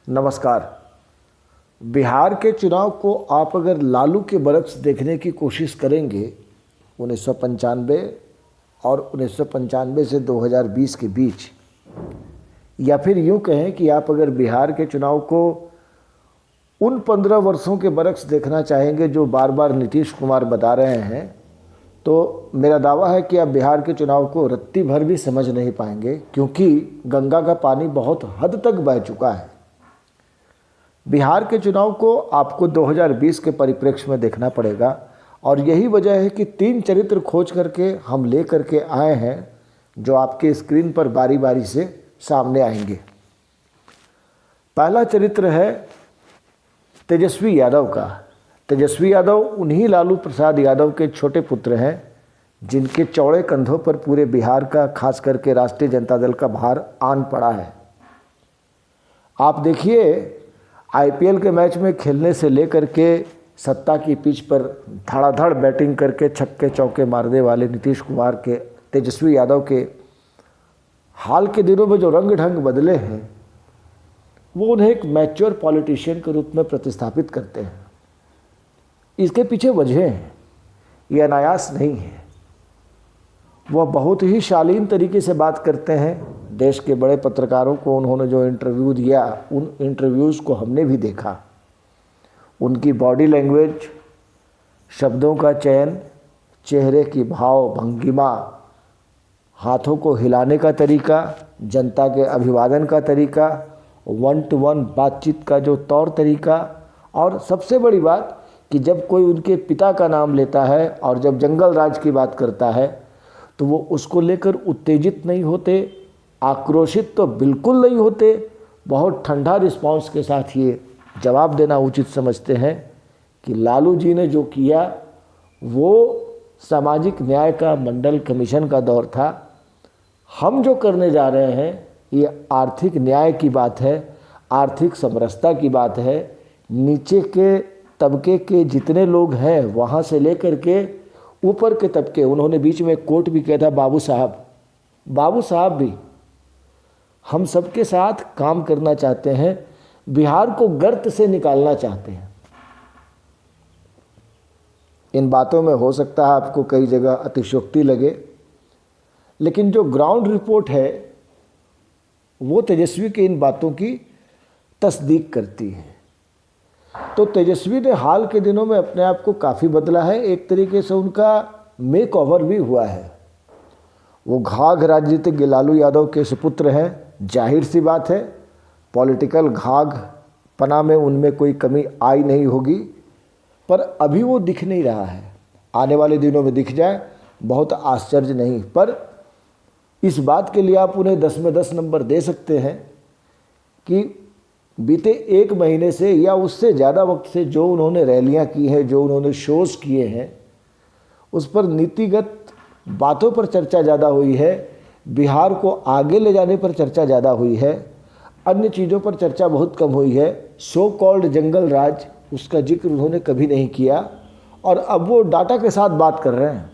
नमस्कार। बिहार के चुनाव को आप अगर लालू के बरक्स देखने की कोशिश करेंगे 1995 और 1995 से 2020 के बीच, या फिर यूँ कहें कि आप अगर बिहार के चुनाव को उन 15 वर्षों के बरक्स देखना चाहेंगे जो बार बार नीतीश कुमार बता रहे हैं, तो मेरा दावा है कि आप बिहार के चुनाव को रत्ती भर भी समझ नहीं पाएंगे, क्योंकि गंगा का पानी बहुत हद तक बह चुका है। बिहार के चुनाव को आपको 2020 के परिप्रेक्ष्य में देखना पड़ेगा और यही वजह है कि 3 चरित्र खोज करके हम ले करके आए हैं जो आपके स्क्रीन पर बारी बारी से सामने आएंगे। पहला चरित्र है तेजस्वी यादव का। तेजस्वी यादव उन्हीं लालू प्रसाद यादव के छोटे पुत्र हैं जिनके चौड़े कंधों पर पूरे बिहार का, खास करके राष्ट्रीय जनता दल का भार आन पड़ा है। आप देखिए, आईपीएल के मैच में खेलने से लेकर के सत्ता की पिच पर धड़ाधड़ बैटिंग करके छक्के चौके मारने वाले नीतीश कुमार के, तेजस्वी यादव के हाल के दिनों में जो रंग ढंग बदले हैं वो उन्हें एक मैच्योर पॉलिटिशियन के रूप में प्रतिस्थापित करते हैं। इसके पीछे वजह हैं, ये अनायास नहीं है। वह बहुत ही शालीन तरीके से बात करते हैं। देश के बड़े पत्रकारों को उन्होंने जो इंटरव्यू दिया, उन इंटरव्यूज़ को हमने भी देखा। उनकी बॉडी लैंग्वेज, शब्दों का चयन, चेहरे की भाव भंगिमा, हाथों को हिलाने का तरीका, जनता के अभिवादन का तरीका, 1 to 1 बातचीत का जो तौर तरीका, और सबसे बड़ी बात कि जब कोई उनके पिता का नाम लेता है और जब जंगल राज की बात करता है तो वो उसको लेकर उत्तेजित नहीं होते, आक्रोशित तो बिल्कुल नहीं होते, बहुत ठंडा रिस्पांस के साथ ये जवाब देना उचित समझते हैं कि लालू जी ने जो किया वो सामाजिक न्याय का मंडल कमीशन का दौर था। हम जो करने जा रहे हैं ये आर्थिक न्याय की बात है, आर्थिक समरसता की बात है। नीचे के तबके के जितने लोग हैं वहाँ से लेकर के ऊपर के तबके, उन्होंने बीच में कोट भी किया था, बाबू साहब भी हम सबके साथ काम करना चाहते हैं, बिहार को गर्त से निकालना चाहते हैं। इन बातों में हो सकता है आपको कई जगह अतिशयोक्ति लगे, लेकिन जो ग्राउंड रिपोर्ट है वो तेजस्वी के इन बातों की तस्दीक करती है। तो तेजस्वी ने हाल के दिनों में अपने आप को काफ़ी बदला है। एक तरीके से उनका मेक ओवर भी हुआ है। वो घाघ राजनीतिज्ञ लालू यादव के सुपुत्र हैं। जाहिर सी बात है, पॉलिटिकल घाघ पना में उनमें कोई कमी आई नहीं होगी, पर अभी वो दिख नहीं रहा है। आने वाले दिनों में दिख जाए बहुत आश्चर्य नहीं, पर इस बात के लिए आप उन्हें 10 में 10 नंबर दे सकते हैं कि बीते 1 महीने से या उससे ज़्यादा वक्त से जो उन्होंने रैलियां की हैं, जो उन्होंने शोज़ किए हैं, उस पर नीतिगत बातों पर चर्चा ज़्यादा हुई है, बिहार को आगे ले जाने पर चर्चा ज़्यादा हुई है, अन्य चीज़ों पर चर्चा बहुत कम हुई है। सो कॉल्ड जंगल राज, उसका जिक्र उन्होंने कभी नहीं किया और अब वो डाटा के साथ बात कर रहे हैं।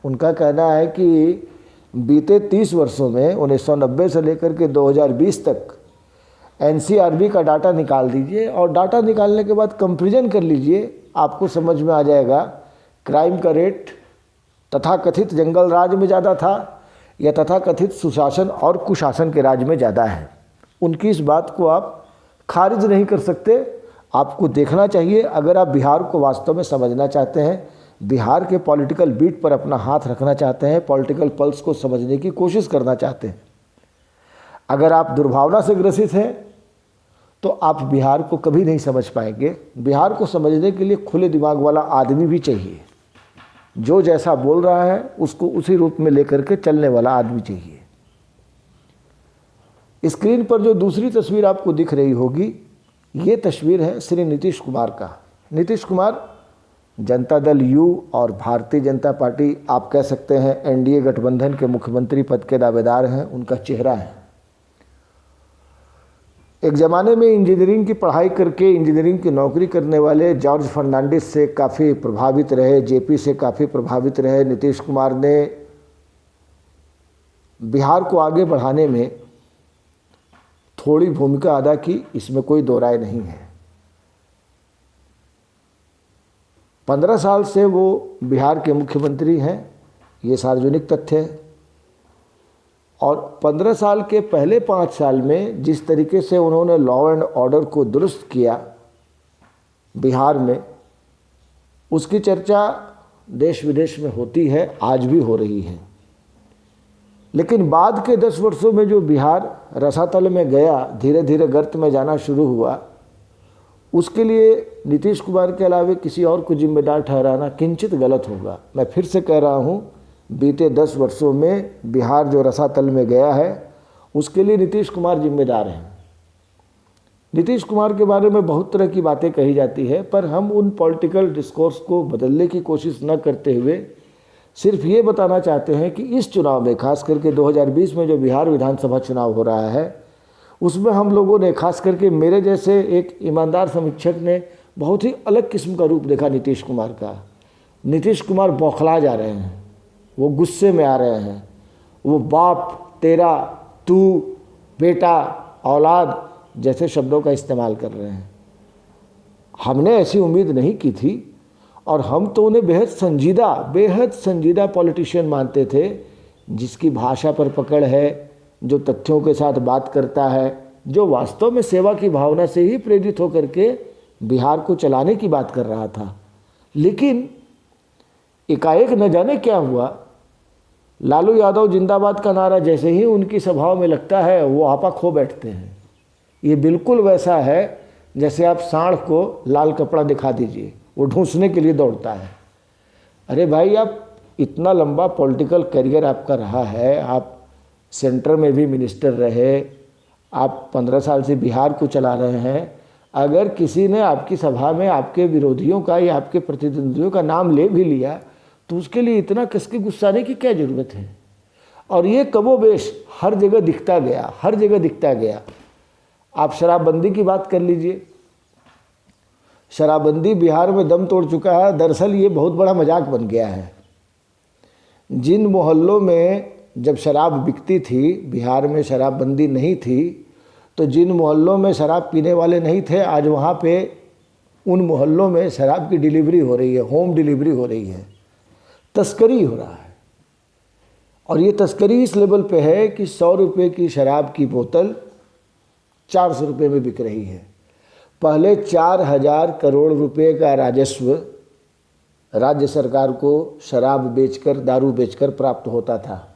उनका कहना है कि बीते 30 वर्षों में 1990 से लेकर के 2020 तक एनसीआरबी का डाटा निकाल दीजिए और डाटा निकालने के बाद कंपैरिजन कर लीजिए, आपको समझ में आ जाएगा क्राइम का रेट तथाकथित जंगल राज में ज़्यादा था या तथाकथित सुशासन और कुशासन के राज में ज़्यादा है। उनकी इस बात को आप खारिज नहीं कर सकते, आपको देखना चाहिए। अगर आप बिहार को वास्तव में समझना चाहते हैं, बिहार के पॉलिटिकल बीट पर अपना हाथ रखना चाहते हैं, पॉलिटिकल पल्स को समझने की कोशिश करना चाहते हैं, अगर आप दुर्भावना से ग्रसित हैं तो आप बिहार को कभी नहीं समझ पाएंगे। बिहार को समझने के लिए खुले दिमाग वाला आदमी भी चाहिए, जो जैसा बोल रहा है उसको उसी रूप में लेकर के चलने वाला आदमी चाहिए। स्क्रीन पर जो दूसरी तस्वीर आपको दिख रही होगी, ये तस्वीर है श्री नीतीश कुमार का। नीतीश कुमार जनता दल यू और भारतीय जनता पार्टी, आप कह सकते हैं एनडीए गठबंधन के मुख्यमंत्री पद के दावेदार हैं, उनका चेहरा है। एक ज़माने में इंजीनियरिंग की पढ़ाई करके इंजीनियरिंग की नौकरी करने वाले जॉर्ज फर्नांडिस से काफ़ी प्रभावित रहे, जेपी से काफ़ी प्रभावित रहे। नीतीश कुमार ने बिहार को आगे बढ़ाने में थोड़ी भूमिका अदा की, इसमें कोई दो राय नहीं है। 15 साल से वो बिहार के मुख्यमंत्री हैं, ये सार्वजनिक तथ्य है। और 15 साल के पहले 5 साल में जिस तरीके से उन्होंने लॉ एंड ऑर्डर को दुरुस्त किया बिहार में, उसकी चर्चा देश विदेश में होती है, आज भी हो रही है। लेकिन बाद के 10 वर्षों में जो बिहार रसातल में गया, धीरे धीरे गर्त में जाना शुरू हुआ, उसके लिए नीतीश कुमार के अलावे किसी और को जिम्मेदार ठहराना किंचित गलत होगा। मैं फिर से कह रहा हूँ, बीते 10 वर्षों में बिहार जो रसातल में गया है उसके लिए नीतीश कुमार जिम्मेदार हैं। नीतीश कुमार के बारे में बहुत तरह की बातें कही जाती है, पर हम उन पॉलिटिकल डिस्कोर्स को बदलने की कोशिश न करते हुए सिर्फ ये बताना चाहते हैं कि इस चुनाव में, खास करके 2020 में जो बिहार विधानसभा चुनाव हो रहा है, उसमें हम लोगों ने, खास करके मेरे जैसे एक ईमानदार समीक्षक ने, बहुत ही अलग किस्म का रूप देखा नीतीश कुमार का। नीतीश कुमार बौखला जा रहे हैं, वो गुस्से में आ रहे हैं, वो बाप, तेरा, तू, बेटा, औलाद जैसे शब्दों का इस्तेमाल कर रहे हैं। हमने ऐसी उम्मीद नहीं की थी और हम तो उन्हें बेहद संजीदा पॉलिटिशियन मानते थे, जिसकी भाषा पर पकड़ है, जो तथ्यों के साथ बात करता है, जो वास्तव में सेवा की भावना से ही प्रेरित होकर के बिहार को चलाने की बात कर रहा था। लेकिन एकाएक न जाने क्या हुआ, लालू यादव जिंदाबाद का नारा जैसे ही उनकी सभाओं में लगता है, वो आपा खो बैठते हैं। ये बिल्कुल वैसा है जैसे आप सांड को लाल कपड़ा दिखा दीजिए, वो ढूंसने के लिए दौड़ता है। अरे भाई, आप इतना लंबा पॉलिटिकल करियर आपका रहा है, आप सेंटर में भी मिनिस्टर रहे, आप 15 साल से बिहार को चला रहे हैं। अगर किसी ने आपकी सभा में आपके विरोधियों का या आपके प्रतिद्वंदियों का नाम ले भी लिया, तो उसके लिए इतना कसके गुस्साने की क्या ज़रूरत है? और ये कमोबेश हर जगह दिखता गया। आप शराबबंदी की बात कर लीजिए। शराबबंदी बिहार में दम तोड़ चुका है। दरअसल ये बहुत बड़ा मजाक बन गया है। जिन मोहल्लों में जब शराब बिकती थी, बिहार में शराबबंदी नहीं थी, तो जिन मोहल्लों में शराब पीने वाले नहीं थे, आज वहाँ पे उन मोहल्लों में शराब की डिलीवरी हो रही है, होम डिलीवरी हो रही है, तस्करी हो रहा है। और ये तस्करी इस लेवल पे है कि 100 रुपये की शराब की बोतल 400 रुपये में बिक रही है। पहले 4000 करोड़ रुपए का राजस्व राज्य सरकार को शराब बेचकर, दारू बेचकर प्राप्त होता था।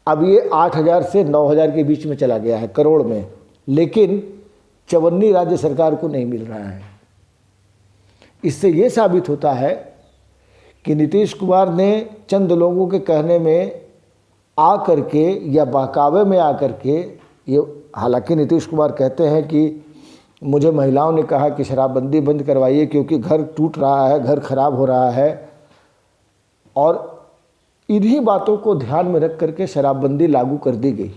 अब ये 8000 से 9000 के बीच में चला गया है करोड़ में, लेकिन चवन्नी राज्य सरकार को नहीं मिल रहा है। इससे ये साबित होता है कि नीतीश कुमार ने चंद लोगों के कहने में आ करके या बहकावे में आ करके, ये हालांकि नीतीश कुमार कहते हैं कि मुझे महिलाओं ने कहा कि शराबबंदी बंद करवाइए क्योंकि घर टूट रहा है, घर खराब हो रहा है, और इन्हीं बातों को ध्यान में रख करके शराबबंदी लागू कर दी गई।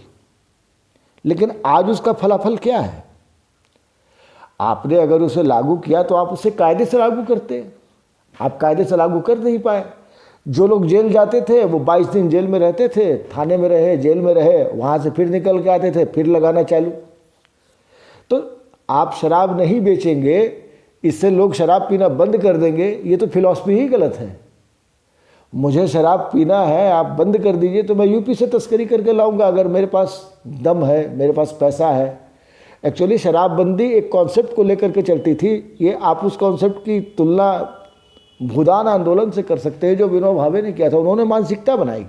लेकिन आज उसका फलाफल क्या है? आपने अगर उसे लागू किया तो आप उसे कायदे से लागू करते, आप कायदे से लागू कर नहीं पाए। जो लोग जेल जाते थे वो 22 दिन जेल में रहते थे, थाने में रहे, जेल में रहे, वहाँ से फिर निकल के आते थे, फिर लगाना चालू। तो आप शराब नहीं बेचेंगे, इससे लोग शराब पीना बंद कर देंगे, ये तो फिलॉसफी ही गलत है। मुझे शराब पीना है, आप बंद कर दीजिए तो मैं यूपी से तस्करी करके लाऊंगा, अगर मेरे पास दम है, मेरे पास पैसा है। एक्चुअली शराबबंदी एक कॉन्सेप्ट को लेकर के चलती थी। ये आप उस कॉन्सेप्ट की तुलना भूदान आंदोलन से कर सकते हैं जो विनोबा भावे ने किया था। उन्होंने मानसिकता बनाई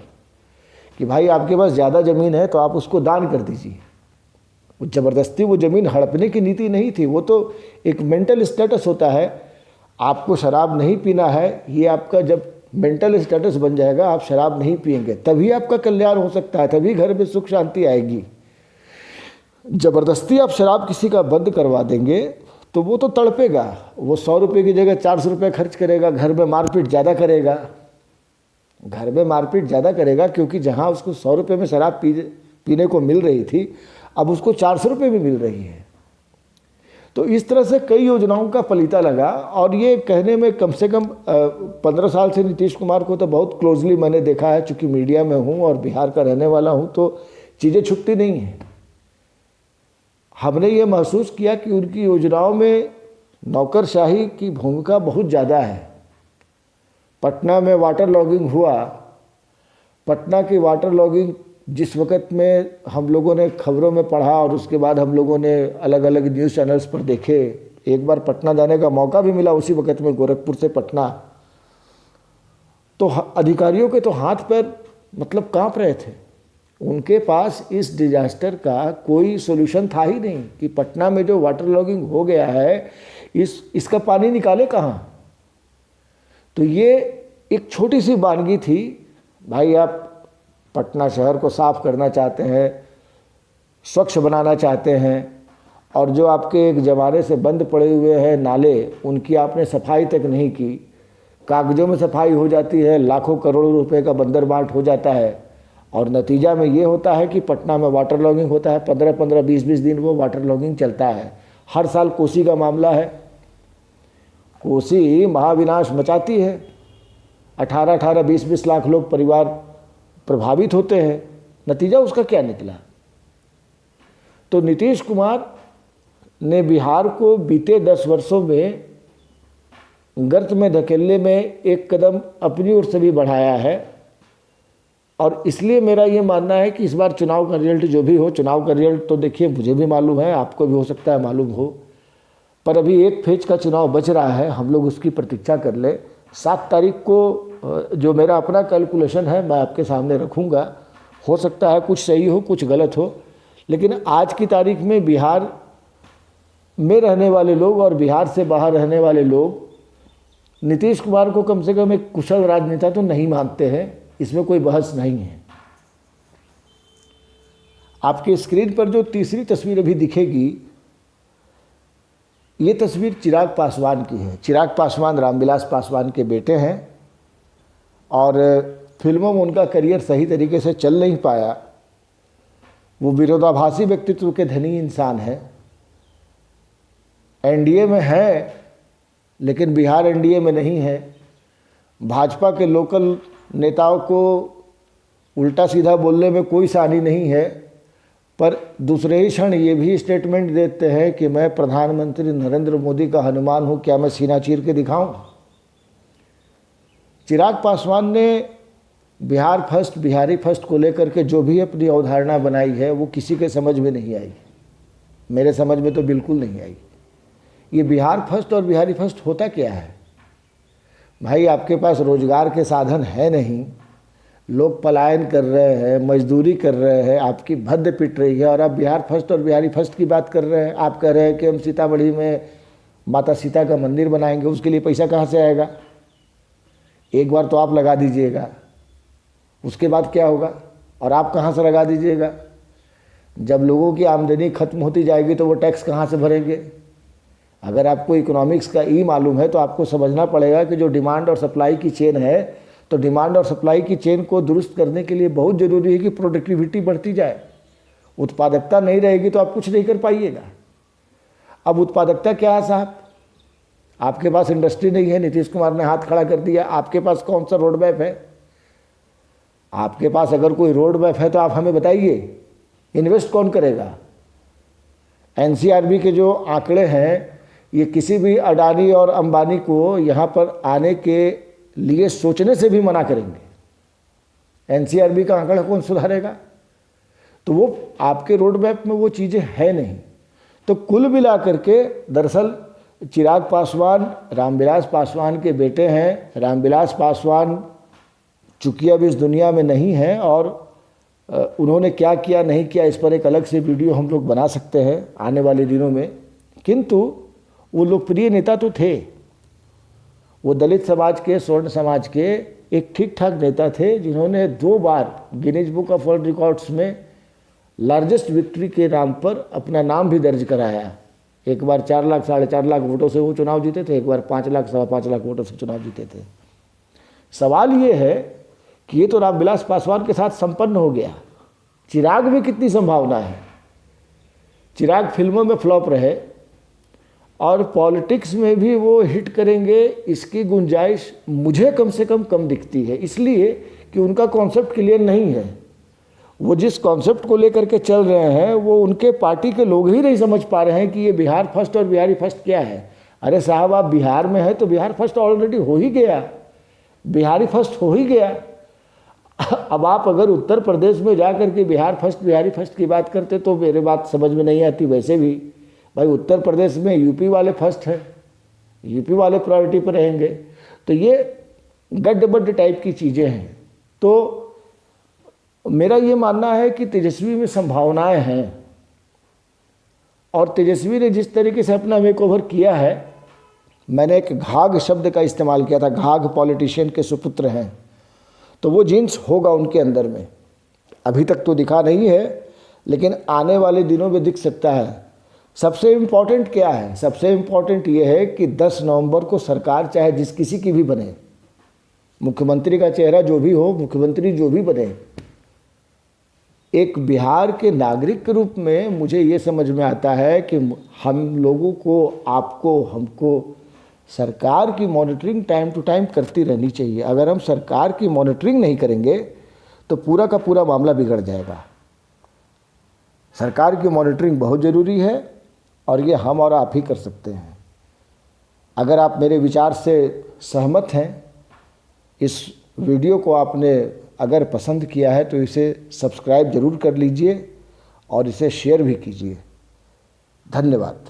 कि भाई आपके पास ज़्यादा ज़मीन है तो आप उसको दान कर दीजिए। वो ज़बरदस्ती वो ज़मीन हड़पने की नीति नहीं थी, वो तो एक मेंटल स्टेटस होता है। आपको शराब नहीं पीना है, ये आपका जब मेंटल स्टेटस बन जाएगा, आप शराब नहीं पिएंगे, तभी आपका कल्याण हो सकता है, तभी घर में सुख शांति आएगी। ज़बरदस्ती आप शराब किसी का बंद करवा देंगे तो वो तो तड़पेगा, वो 100 रुपये की जगह 400 रुपये खर्च करेगा, घर में मारपीट ज़्यादा करेगा, क्योंकि जहाँ उसको 100 रुपये में शराब पीने को मिल रही थी, अब उसको 400 रुपये भी मिल रही है। तो इस तरह से कई योजनाओं का पलीता लगा। और ये कहने में कम से कम 15 साल से नीतीश कुमार को तो बहुत क्लोजली मैंने देखा है, चूँकि मीडिया में हूँ और बिहार का रहने वाला हूँ, तो चीज़ें छुपती नहीं हैं। हमने ये महसूस किया कि उनकी योजनाओं में नौकरशाही की भूमिका बहुत ज़्यादा है। पटना में वाटर लॉगिंग हुआ, पटना की वाटर लॉगिंग जिस वक़्त में हम लोगों ने खबरों में पढ़ा और उसके बाद हम लोगों ने अलग अलग न्यूज़ चैनल्स पर देखे, एक बार पटना जाने का मौका भी मिला उसी वक़्त में, गोरखपुर से पटना, तो अधिकारियों के तो हाथ पैर मतलब कांप रहे थे। उनके पास इस डिजास्टर का कोई सॉल्यूशन था ही नहीं कि पटना में जो वाटर लॉगिंग हो गया है इसका पानी निकाले कहाँ। तो ये एक छोटी सी वानगी थी। भाई आप पटना शहर को साफ़ करना चाहते हैं, स्वच्छ बनाना चाहते हैं, और जो आपके एक ज़माने से बंद पड़े हुए हैं नाले, उनकी आपने सफाई तक नहीं की। कागज़ों में सफाई हो जाती है, लाखों करोड़ों रुपए का बंदरबाट हो जाता है, और नतीजा में ये होता है कि पटना में वाटर लॉगिंग होता है। 15-15, 20-20 दिन वो वाटर लॉगिंग चलता है। हर साल कोसी का मामला है, कोसी महाविनाश मचाती है। 18-18, 20-20 लाख लोग परिवार प्रभावित होते हैं। नतीजा उसका क्या निकला? तो नीतीश कुमार ने बिहार को बीते 10 वर्षों में गर्त में धकेलने में एक कदम अपनी ओर से भी बढ़ाया है। और इसलिए मेरा ये मानना है कि इस बार चुनाव का रिजल्ट जो भी हो, चुनाव का रिजल्ट तो देखिए मुझे भी मालूम है, आपको भी हो सकता है मालूम हो, पर अभी एक फेज का चुनाव बच रहा है, हम लोग उसकी प्रतीक्षा कर ले। 7 तारीख को जो मेरा अपना कैलकुलेशन है मैं आपके सामने रखूँगा। हो सकता है कुछ सही हो, कुछ गलत हो, लेकिन आज की तारीख में बिहार में रहने वाले लोग और बिहार से बाहर रहने वाले लोग नीतीश कुमार को कम से कम एक कुशल राजनेता तो नहीं मानते हैं, इसमें कोई बहस नहीं है। आपके स्क्रीन पर जो तीसरी तस्वीर अभी दिखेगी, ये तस्वीर चिराग पासवान की है। चिराग पासवान रामविलास पासवान के बेटे हैं और फिल्मों में उनका करियर सही तरीके से चल नहीं पाया। वो विरोधाभासी व्यक्तित्व के धनी इंसान है। एनडीए में है लेकिन बिहार एनडीए में नहीं है। भाजपा के लोकल नेताओं को उल्टा सीधा बोलने में कोई सानी नहीं है, पर दूसरे ही क्षण ये भी स्टेटमेंट देते हैं कि मैं प्रधानमंत्री नरेंद्र मोदी का हनुमान हूँ, क्या मैं सीना चीर के दिखाऊं। चिराग पासवान ने बिहार फर्स्ट, बिहारी फर्स्ट को लेकर के जो भी अपनी अवधारणा बनाई है वो किसी के समझ में नहीं आई, मेरे समझ में तो बिल्कुल नहीं आई। ये बिहार फर्स्ट और बिहारी फर्स्ट होता क्या है? भाई आपके पास रोजगार के साधन है नहीं, लोग पलायन कर रहे हैं, मजदूरी कर रहे हैं, आपकी भद्द पिट रही है, और आप बिहार फर्स्ट और बिहारी फर्स्ट की बात कर रहे हैं। आप कह रहे हैं कि हम सीतामढ़ी में माता सीता का मंदिर बनाएंगे, उसके लिए पैसा कहाँ से आएगा? एक बार तो आप लगा दीजिएगा, उसके बाद क्या होगा? और आप कहाँ से लगा दीजिएगा? जब लोगों की आमदनी खत्म होती जाएगी तो वो टैक्स कहाँ से भरेंगे? अगर आपको इकोनॉमिक्स का ई मालूम है तो आपको समझना पड़ेगा कि जो डिमांड और सप्लाई की चेन है, तो डिमांड और सप्लाई की चेन को दुरुस्त करने के लिए बहुत ज़रूरी है कि प्रोडक्टिविटी बढ़ती जाए। उत्पादकता नहीं रहेगी तो आप कुछ नहीं कर पाइएगा। अब उत्पादकता क्या है साहब? आपके पास इंडस्ट्री नहीं है, नीतीश कुमार ने हाथ खड़ा कर दिया। आपके पास कौन सा रोड मैप है? आपके पास अगर कोई रोड मैप है तो आप हमें बताइए, इन्वेस्ट कौन करेगा? एनसीआरबी के जो आंकड़े हैं, ये किसी भी अडानी और अंबानी को यहाँ पर आने के लिए सोचने से भी मना करेंगे। एनसीआरबी का आंकड़ा कौन सुधारेगा? तो वो आपके रोड मैप में वो चीज़ें हैं नहीं। तो कुल मिलाकर के दरअसल चिराग पासवान रामविलास पासवान के बेटे हैं। रामविलास पासवान चूँकि अब इस दुनिया में नहीं है, और उन्होंने क्या किया नहीं किया इस पर एक अलग से वीडियो हम लोग बना सकते हैं आने वाले दिनों में। किंतु वो लोकप्रिय नेता तो थे, वो दलित समाज के, स्वर्ण समाज के एक ठीक ठाक नेता थे, जिन्होंने 2 बार Guinness Book of World Records में लार्जेस्ट विक्ट्री के नाम पर अपना नाम भी दर्ज कराया। एक बार 4 लाख, 4.5 लाख वोटों से वो चुनाव जीते थे, एक बार 5 लाख, 5.25 लाख वोटों से चुनाव जीते थे। सवाल ये है कि ये तो रामविलास पासवान के साथ संपन्न हो गया, चिराग में कितनी संभावना है? चिराग फिल्मों में फ्लॉप रहे और पॉलिटिक्स में भी वो हिट करेंगे, इसकी गुंजाइश मुझे कम से कम दिखती है, इसलिए कि उनका कॉन्सेप्ट क्लियर नहीं है। वो जिस कॉन्सेप्ट को लेकर के चल रहे हैं वो उनके पार्टी के लोग ही नहीं समझ पा रहे हैं कि ये बिहार फर्स्ट और बिहारी फर्स्ट क्या है। अरे साहब, आप बिहार में हैं तो बिहार फर्स्ट ऑलरेडी हो ही गया, बिहारी फर्स्ट हो ही गया। अब आप अगर उत्तर प्रदेश में जा कर के बिहार फर्स्ट बिहारी फर्स्ट की बात करते तो मेरे बात समझ में नहीं आती। वैसे भी भाई उत्तर प्रदेश में यूपी वाले फर्स्ट हैं, यूपी वाले प्रायोरिटी पर रहेंगे। तो ये गड्ढ टाइप की चीज़ें हैं। तो मेरा ये मानना है कि तेजस्वी में संभावनाएं हैं, और तेजस्वी ने जिस तरीके से अपना मेकओवर किया है, मैंने एक घाघ शब्द का इस्तेमाल किया था, घाघ पॉलिटिशियन के सुपुत्र हैं, तो वो जीन्स होगा उनके अंदर में। अभी तक तो दिखा नहीं है, लेकिन आने वाले दिनों में दिख सकता है। सबसे इम्पॉर्टेंट क्या है? सबसे इम्पॉर्टेंट ये है कि 10 नवंबर को सरकार चाहे जिस किसी की भी बने, मुख्यमंत्री का चेहरा जो भी हो, मुख्यमंत्री जो भी बने, एक बिहार के नागरिक के रूप में मुझे ये समझ में आता है कि हम लोगों को, आपको, हमको सरकार की मॉनिटरिंग टाइम टू टाइम करती रहनी चाहिए। अगर हम सरकार की मॉनिटरिंग नहीं करेंगे तो पूरा का पूरा मामला बिगड़ जाएगा। सरकार की मॉनिटरिंग बहुत ज़रूरी है, और ये हम और आप ही कर सकते हैं। अगर आप मेरे विचार से सहमत हैं, इस वीडियो को आपने अगर पसंद किया है तो इसे सब्सक्राइब ज़रूर कर लीजिए और इसे शेयर भी कीजिए। धन्यवाद।